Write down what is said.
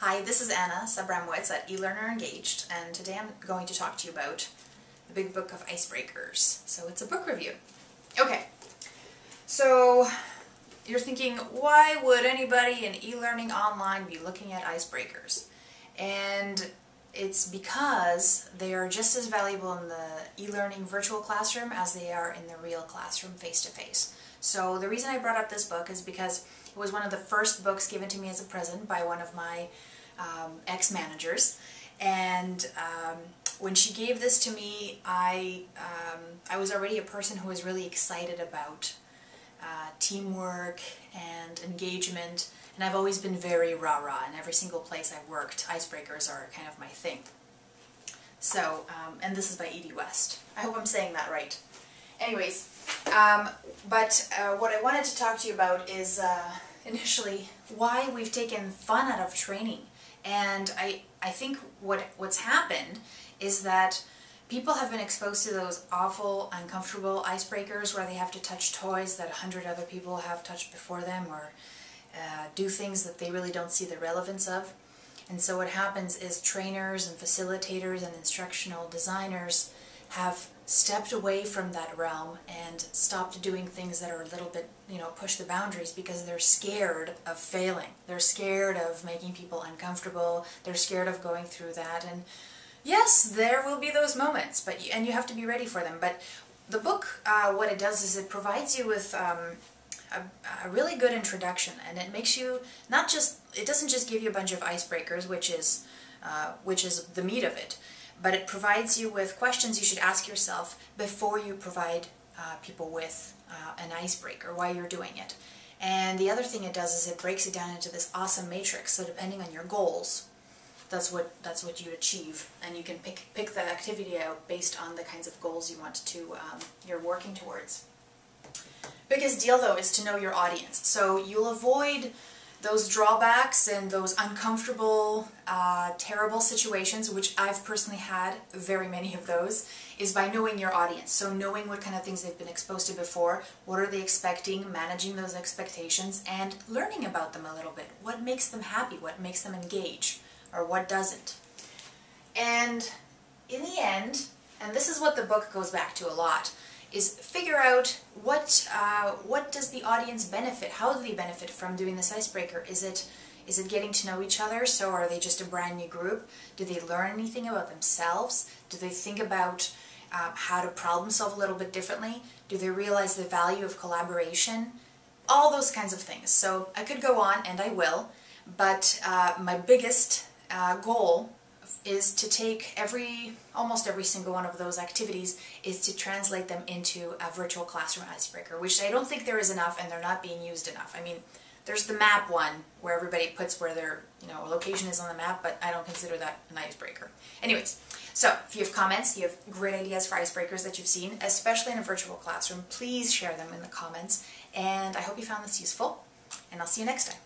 Hi, this is Anna Sabramowicz at eLearner Engaged, and today I'm going to talk to you about the Big Book of Icebreakers. So it's a book review. Okay, so you're thinking, why would anybody in e-learning online be looking at icebreakers? And it's because they are just as valuable in the e-learning virtual classroom as they are in the real classroom face-to-face. So the reason I brought up this book is because it was one of the first books given to me as a present by one of my ex-managers, and when she gave this to me, I was already a person who was really excited about teamwork and engagement, and I've always been very rah-rah. In every single place I've worked, icebreakers are kind of my thing. So, and this is by Edie West. I hope I'm saying that right. Anyways, but what I wanted to talk to you about is initially why we've taken fun out of training. And I think what's happened is that people have been exposed to those awful, uncomfortable icebreakers where they have to touch toys that 100 other people have touched before them, or do things that they really don't see the relevance of. And so what happens is trainers and facilitators and instructional designers have stepped away from that realm and stopped doing things that are a little bit, push the boundaries, because they're scared of failing. They're scared of making people uncomfortable. They're scared of going through that. And yes, there will be those moments, and you have to be ready for them. But the book, what it does is it provides you with a really good introduction, and it makes you it doesn't just give you a bunch of icebreakers, which is the meat of it, but it provides you with questions you should ask yourself before you provide people with an icebreaker, why you're doing it. And the other thing it does is it breaks it down into this awesome matrix, so depending on your goals, that's what you achieve, and you can pick the activity out based on the kinds of goals you want to you're working towards. Biggest deal though is to know your audience, so you'll avoid those drawbacks and those uncomfortable, terrible situations, which I've personally had very many of those, is by knowing your audience. So knowing what kind of things they've been exposed to before, what are they expecting, managing those expectations, and learning about them a little bit. What makes them happy, what makes them engage, or what doesn't. And in the end, and this is what the book goes back to a lot, is figure out what does the audience benefit? How do they benefit from doing this icebreaker? Is it getting to know each other? So are they just a brand new group? Do they learn anything about themselves? Do they think about how to problem solve a little bit differently? Do they realize the value of collaboration? All those kinds of things. So I could go on, and I will, but my biggest goal is to take almost every single one of those activities is to translate them into a virtual classroom icebreaker, which I don't think there is enough, and they're not being used enough. I mean, there's the map one where everybody puts where their location is on the map, but I don't consider that an icebreaker. Anyways, so if you have comments, you have great ideas for icebreakers that you've seen, especially in a virtual classroom, please share them in the comments, and I hope you found this useful, and I'll see you next time.